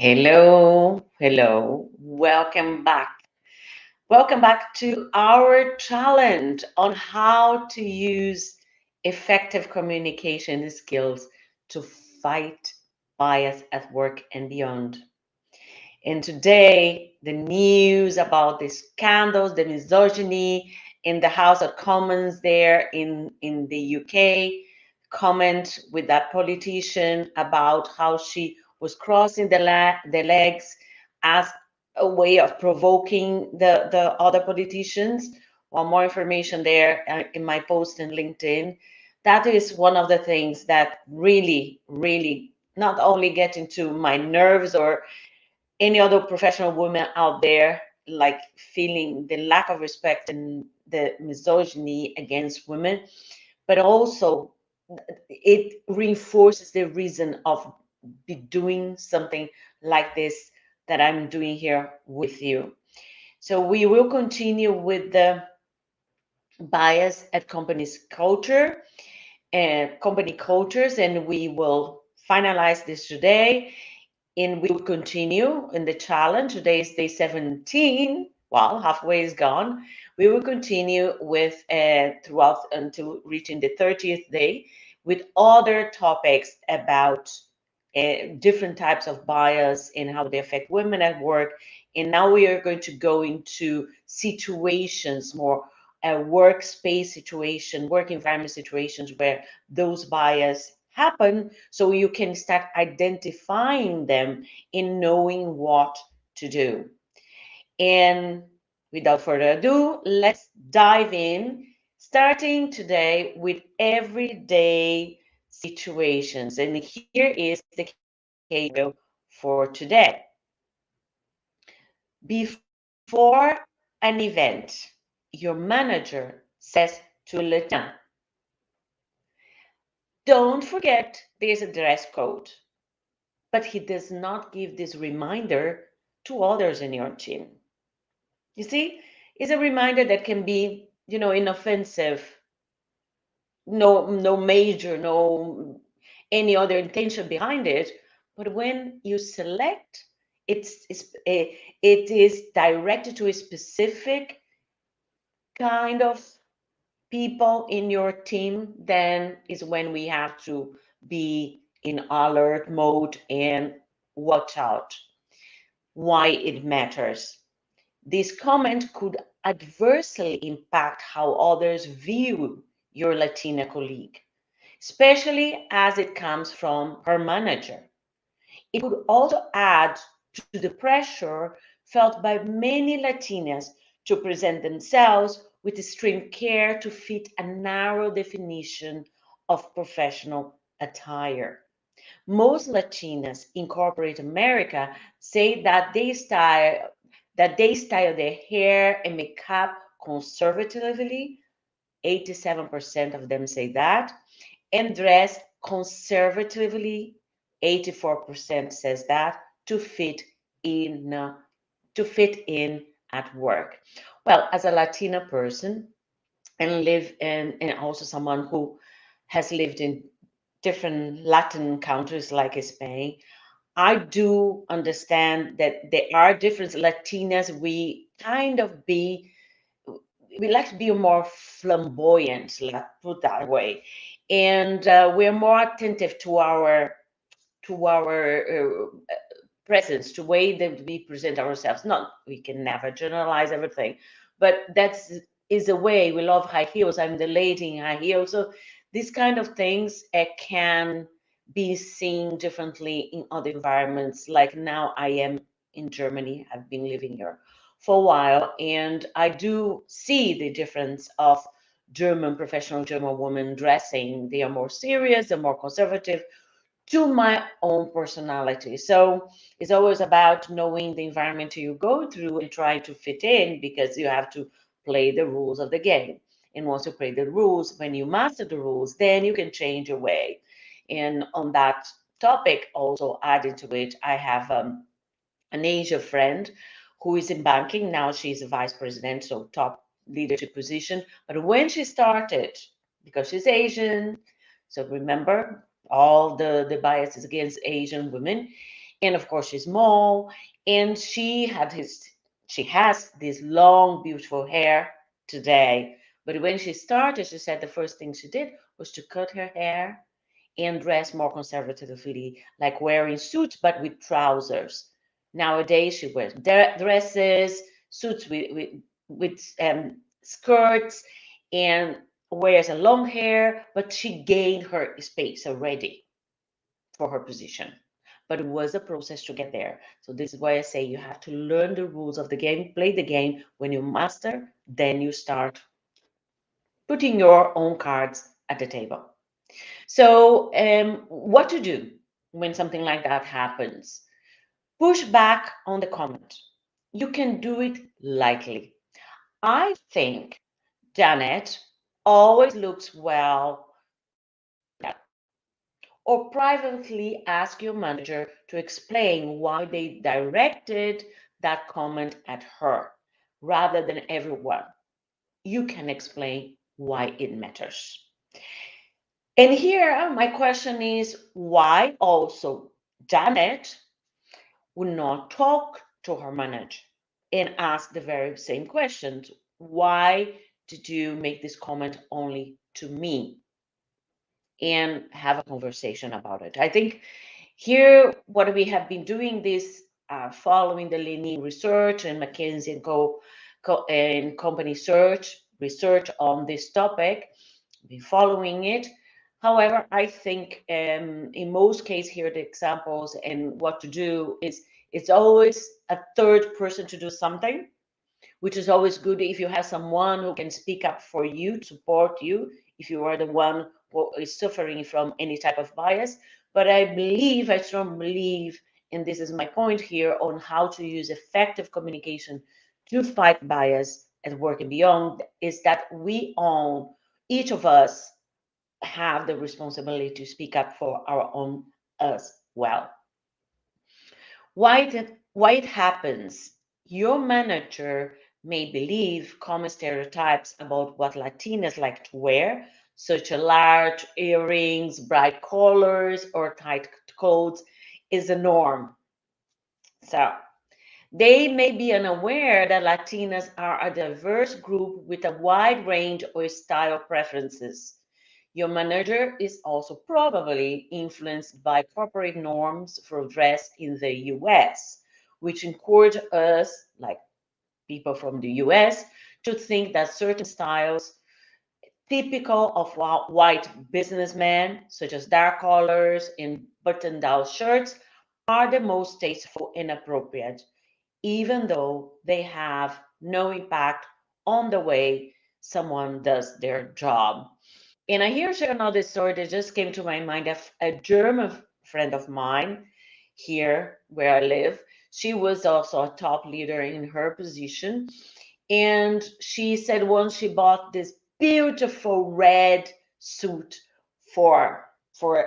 Hello, hello. Welcome back. Welcome back to our challenge on how to use effective communication skills to fight bias at work and beyond. And today, the news about the scandals, the misogyny in the House of Commons there in the UK, comment with that politician about how she was crossing the legs as a way of provoking the other politicians. Well, more information there in my post in LinkedIn. That is one of the things that really, really not only get into my nerves or any other professional woman out there like feeling the lack of respect and the misogyny against women, but also it reinforces the reason of be doing something like this that I'm doing here with you. So we will continue with the bias at company cultures, and we will finalize this today. And we will continue in the challenge. Today is day 17. Well, halfway is gone. We will continue with throughout until reaching the 30th day with other topics about different types of bias and how they affect women at work. And now we are going to go into situations more workspace situation, work environment situations where those bias happen, so you can start identifying them and knowing what to do. And without further ado, let's dive in, starting today with everyday situations. And here is the case for today. Before an event, your manager says to Latina, don't forget there's a dress code. But he does not give this reminder to others in your team. You see, it's a reminder that can be, inoffensive, no major, no any other intention behind it. But when you select, it is directed to a specific kind of people in your team, then is when we have to be in alert mode and watch out why it matters. This comment could adversely impact how others view your Latina colleague, especially as it comes from her manager. It could also add to the pressure felt by many Latinas to present themselves with extreme care to fit a narrow definition of professional attire. Most Latinas in corporate America say that they style their hair and makeup conservatively. 87% of them say that, and dress conservatively. 84% says that in to fit in at work. Well, as a Latina person and also someone who has lived in different Latin countries like Spain, I do understand that there are different Latinas. We like to be more flamboyant, let's put that way, and we're more attentive to our presence, to way that we present ourselves. Not we can never generalize everything, but that's is a way. We love high heels. I'm the lady in high heels, so these kind of things can be seen differently in other environments. Like now, I am in Germany. I've been living here for a while, and I do see the difference of German professional German women dressing. They are more serious, they're more conservative, to my own personality. So it's always about knowing the environment you go through and try to fit in, because you have to play the rules of the game. And once you play the rules, when you master the rules, then you can change your way. And on that topic, also adding to it, I have an Asia friend who is in banking. Now she's a vice president, so top leadership position. But when she started, because she's Asian, so remember all the biases against Asian women. And of course, she's small, and she has this long, beautiful hair today. But when she started, she said the first thing she did was to cut her hair and dress more conservatively, like wearing suits but with trousers. Nowadays, she wears dresses, suits with skirts, and wears a long hair, but she gained her space already for her position. But it was a process to get there. So this is why I say you have to learn the rules of the game, play the game. When you master, then you start putting your own cards at the table. So what to do when something like that happens? Push back on the comment. You can do it lightly. I think Janet always looks well, or privately ask your manager to explain why they directed that comment at her rather than everyone. You can explain why it matters. And here, my question is why also Janet would not talk to her manager and ask the very same questions. Why did you make this comment only to me? And have a conversation about it. I think here, what we have been doing this following the Leaning research and McKinsey and company research on this topic, been following it. However, I think in most cases here, the examples and what to do is it's always a third person to do something, which is always good if you have someone who can speak up for you, to support you, if you are the one who is suffering from any type of bias. But I strongly believe, and this is my point here on how to use effective communication to fight bias at work and beyond, is that we all, each of us, have the responsibility to speak up for our own as well. Why it happens? Your manager may believe common stereotypes about what Latinas like to wear, such as large earrings, bright colors, or tight coats, is a norm. So they may be unaware that Latinas are a diverse group with a wide range of style preferences. Your manager is also probably influenced by corporate norms for dress in the US, which encourage us, like people from the US, to think that certain styles typical of white businessmen, such as dark colors and button-down shirts, are the most tasteful and appropriate, even though they have no impact on the way someone does their job. And I hear share another story that just came to my mind of a German friend of mine here where I live. She was also a top leader in her position. And she said once she bought this beautiful red suit for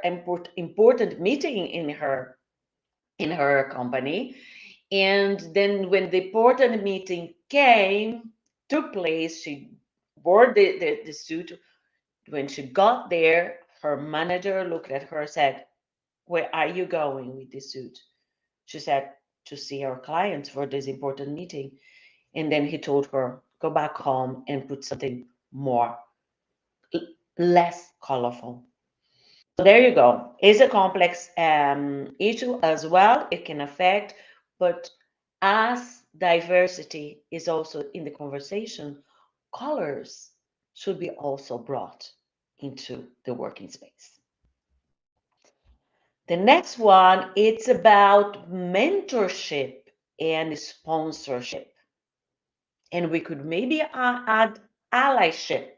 important meeting in her company. And then when the important meeting took place, she wore the suit. When she got there, her manager looked at her and said, "Where are you going with this suit?" She said, "To see our clients for this important meeting." And then he told her, "Go back home and put something more, less colorful." So there you go. It's a complex issue as well. It can affect, but as diversity is also in the conversation, colors should be also brought into the working space. The next one, it's about mentorship and sponsorship. And we could maybe add allyship,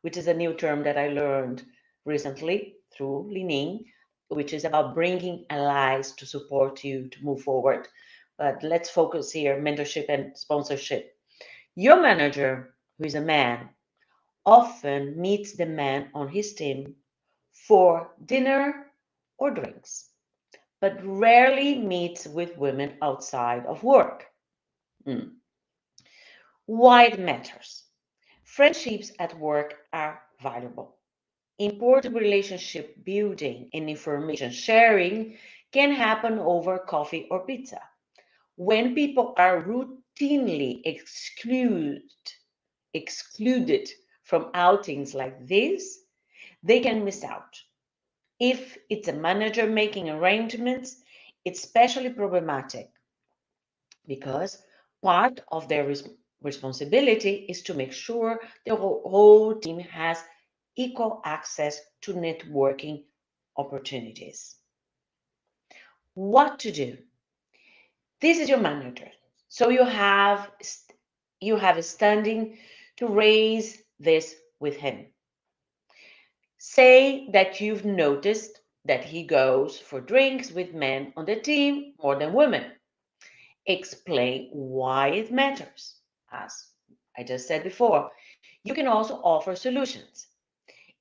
which is a new term that I learned recently through Leaning, which is about bringing allies to support you to move forward. But let's focus here, mentorship and sponsorship. Your manager, who is a man, often meets the man on his team for dinner or drinks, but rarely meets with women outside of work. Why it matters? Friendships at work are valuable. Important relationship building and information sharing can happen over coffee or pizza. When people are routinely excluded from outings like this, they can miss out. If it's a manager making arrangements, it's especially problematic because part of their responsibility is to make sure the whole team has equal access to networking opportunities. What to do? This is your manager. So you have a standing to raise this with him. Say that you've noticed that he goes for drinks with men on the team more than women. Explain why it matters. As I just said before, you can also offer solutions.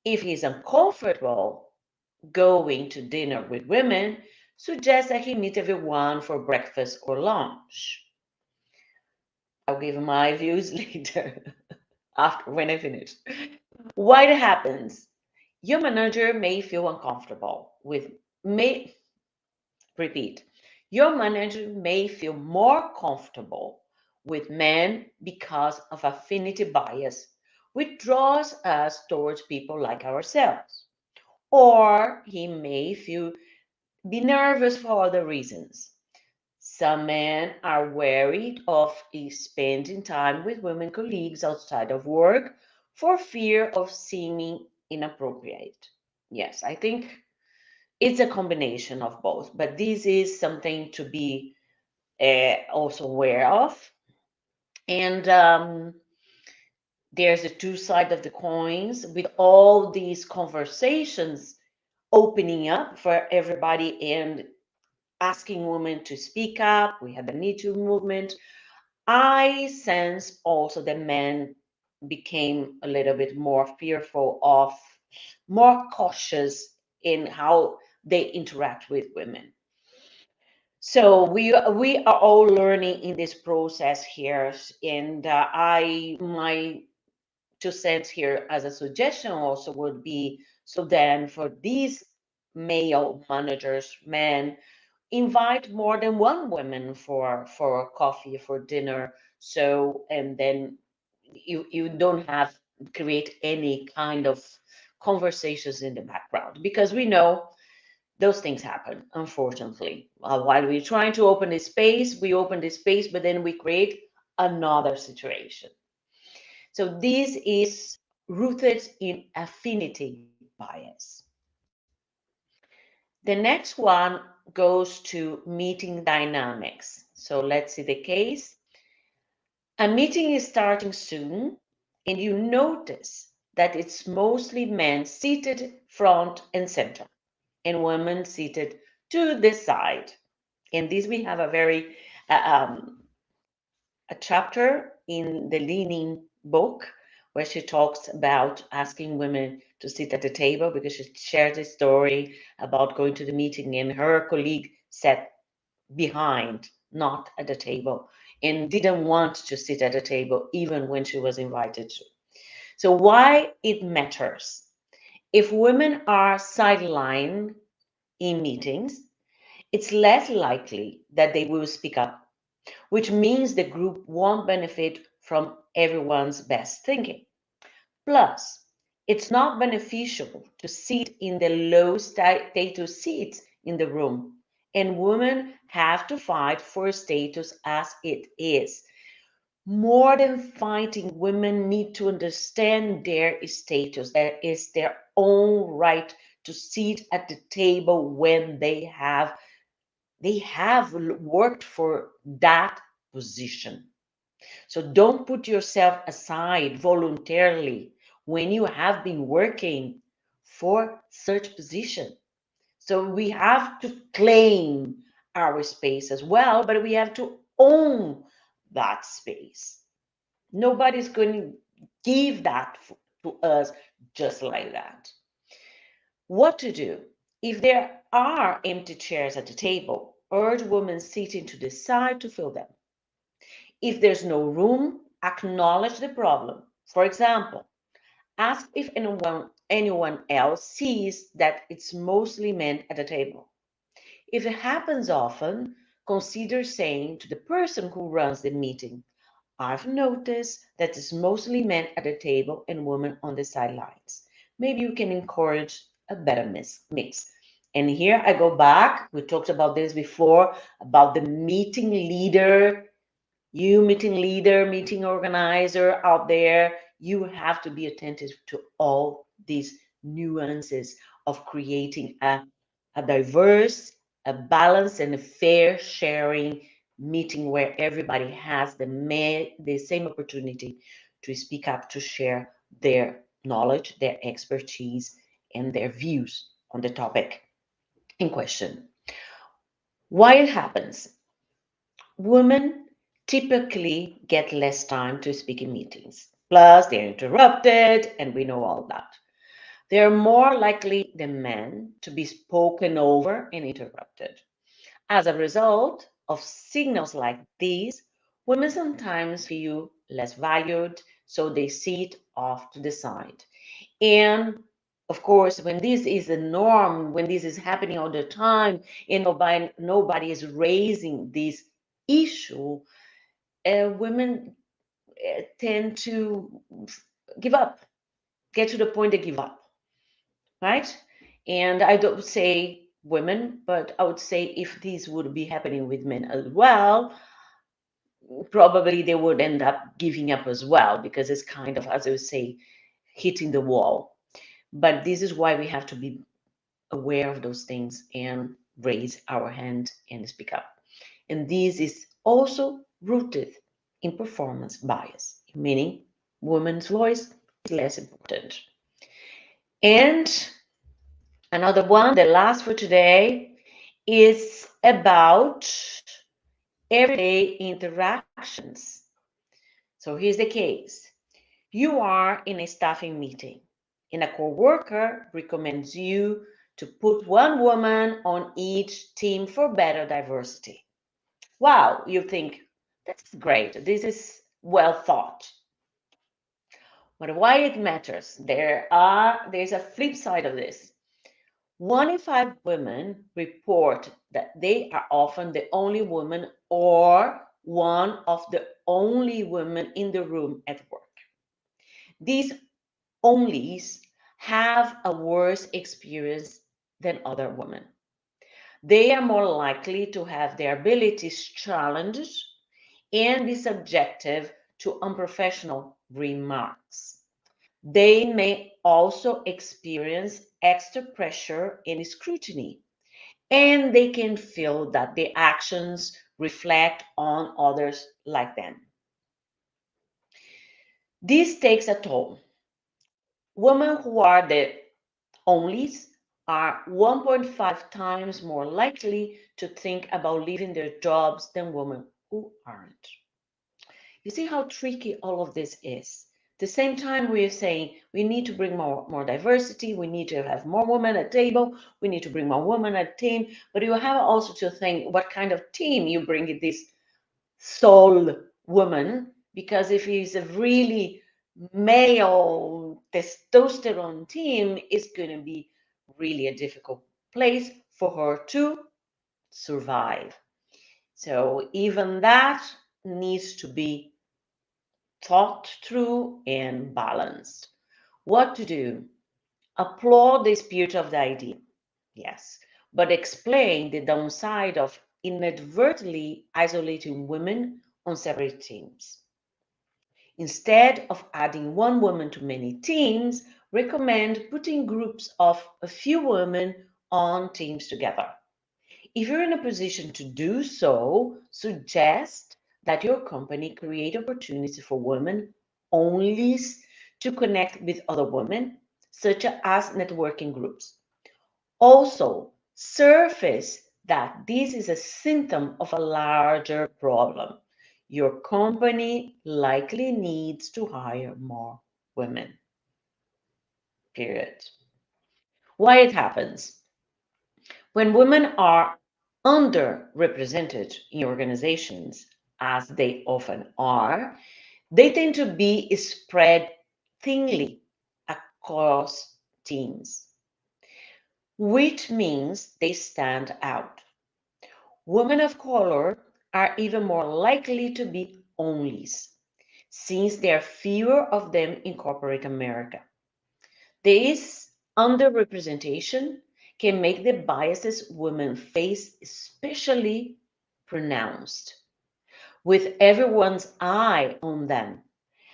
If he's uncomfortable going to dinner with women, suggest that he meet everyone for breakfast or lunch. I'll give my views later, after when I finish. Why it happens? Your manager may feel uncomfortable with may repeat. Your manager may feel more comfortable with men because of affinity bias, which draws us towards people like ourselves. Or he may be nervous for other reasons. Some men are worried of spending time with women colleagues outside of work for fear of seeming inappropriate. Yes, I think it's a combination of both, but this is something to be also aware of. And there's the two sides of the coins with all these conversations opening up for everybody and asking women to speak up. We had the Me Too movement. I sense also that men became a little bit more fearful of, more cautious in how they interact with women. So we are all learning in this process here, and I my 2 cents here as a suggestion also would be, so then for these male managers, men, invite more than one woman for coffee, for dinner. So and then you don't have create any kind of conversations in the background, because we know those things happen, unfortunately. While we're trying to open this space, we open this space, but then we create another situation. So this is rooted in affinity bias. The next one goes to meeting dynamics. So let's see the case. A meeting is starting soon, and you notice that it's mostly men seated front and center, and women seated to the side. In this, we have a chapter in the Leaning book where she talks about asking women to sit at the table, because she shares a story about going to the meeting and her colleague sat behind, not at the table, and didn't want to sit at the table even when she was invited to. So, why it matters? If women are sidelined in meetings, it's less likely that they will speak up, which means the group won't benefit from everyone's best thinking. Plus, it's not beneficial to sit in the low status seats in the room, and women have to fight for status as it is. More than fighting, women need to understand their status. That is their own right to sit at the table when they have worked for that position. So don't put yourself aside voluntarily when you have been working for such position. So we have to claim our space as well, but we have to own that space. Nobody's going to give that to us just like that. What to do? If there are empty chairs at the table, urge women sitting to the side to fill them. If there's no room, acknowledge the problem. For example, ask if anyone else sees that it's mostly men at the table. If it happens often, consider saying to the person who runs the meeting, I've noticed that it's mostly men at the table and women on the sidelines. Maybe you can encourage a better mix. And here I go back. We talked about this before about the meeting leader. You, meeting leader, meeting organizer out there, you have to be attentive to all these nuances of creating a diverse, a balanced, and a fair sharing meeting where everybody has the same opportunity to speak up, to share their knowledge, their expertise, and their views on the topic in question. Why it happens? Women typically get less time to speak in meetings. Plus, they're interrupted, and we know all that. They're more likely than men to be spoken over and interrupted. As a result of signals like these, women sometimes feel less valued, so they sit off to the side. And of course, when this is the norm, when this is happening all the time, and nobody is raising this issue, women tend to give up, get to the point they give up, right? And I don't say women, but I would say if this would be happening with men as well, probably they would end up giving up as well because it's kind of, as I would say, hitting the wall. But this is why we have to be aware of those things and raise our hand and speak up. And this is also rooted in performance bias, meaning women's voice is less important. And another one, the last for today, is about everyday interactions. So here's the case. You are in a staffing meeting and a coworker recommends you to put one woman on each team for better diversity. Wow, you think, that's great. This is well thought. But why it matters? There's a flip side of this. 1 in 5 women report that they are often the only woman or one of the only women in the room at work. These onlys have a worse experience than other women. They are more likely to have their abilities challenged and be subjective to unprofessional remarks. They may also experience extra pressure and scrutiny, and they can feel that their actions reflect on others like them. This takes a toll. Women who are the onlys are 1.5 times more likely to think about leaving their jobs than women who aren't. You see how tricky all of this is. At the same time, we are saying we need to bring more diversity, we need to have more women at table, we need to bring more women at team, but you have also to think what kind of team you bring in this soul woman, because if he's a really male testosterone team, it's going to be really a difficult place for her to survive. So even that needs to be thought through and balanced. What to do? Applaud the spirit of the idea, yes, but explain the downside of inadvertently isolating women on separate teams. Instead of adding one woman to many teams, recommend putting groups of a few women on teams together. If you're in a position to do so, suggest that your company create opportunities for women only to connect with other women, such as networking groups. Also, surface that this is a symptom of a larger problem. Your company likely needs to hire more women. Period. Why it happens? When women are underrepresented in organizations, as they often are, they tend to be spread thinly across teams, which means they stand out. Women of color are even more likely to be onlys, since there are fewer of them in corporate America. This underrepresentation can make the biases women face especially pronounced. With everyone's eye on them,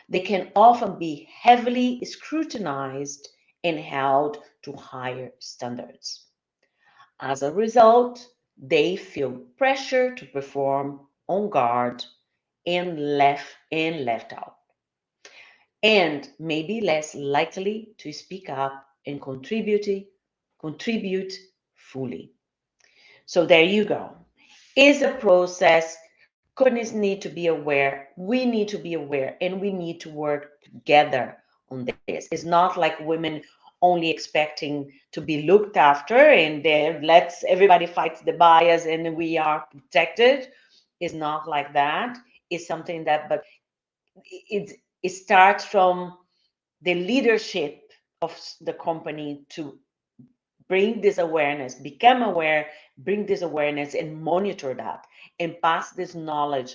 they can often be heavily scrutinized and held to higher standards. As a result, they feel pressure to perform on guard and left out, and may be less likely to speak up and contribute fully. So there you go. Is a process. Companies need to be aware. We need to be aware, and we need to work together on this. It's not like women only expecting to be looked after and let's everybody fights the bias and we are protected. It's not like that. It's something that, but it it starts from the leadership of the company to bring this awareness, become aware, bring this awareness and monitor that and pass this knowledge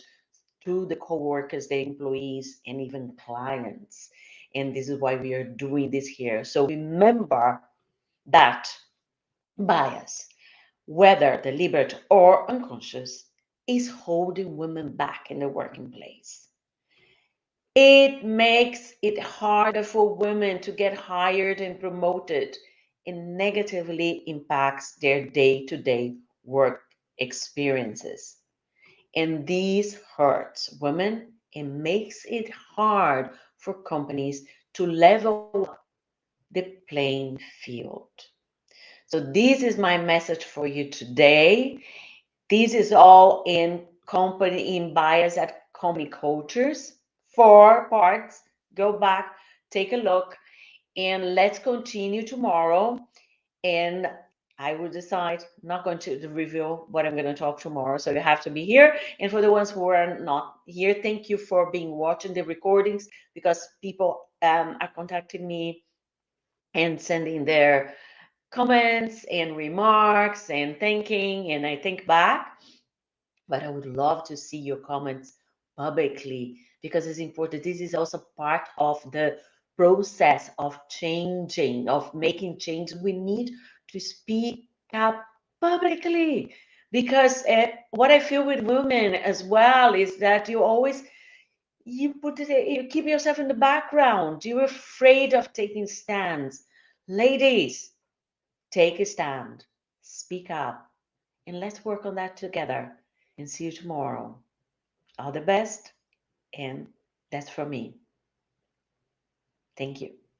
to the co-workers, the employees, and even clients. And this is why we are doing this here. So remember that bias, whether deliberate or unconscious, is holding women back in the working place. It makes it harder for women to get hired and promoted and negatively impacts their day-to-day work experiences. And this hurts women and makes it hard for companies to level up the playing field. So this is my message for you today. This is all in bias at company cultures. 4 parts. Go back, take a look, and let's continue tomorrow. And I will decide, I'm not going to reveal what I'm going to talk tomorrow. So you have to be here. And for the ones who are not here, thank you for being watching the recordings, because people are contacting me and sending their comments and remarks and thanking, and I think back. But I would love to see your comments publicly, because it's important. This is also part of the process of changing, of making change. We need to speak up publicly, because what I feel with women as well is that you keep yourself in the background. You're afraid of taking stands. Ladies, take a stand, speak up, and let's work on that together. And see you tomorrow. All the best, and that's from me. Thank you.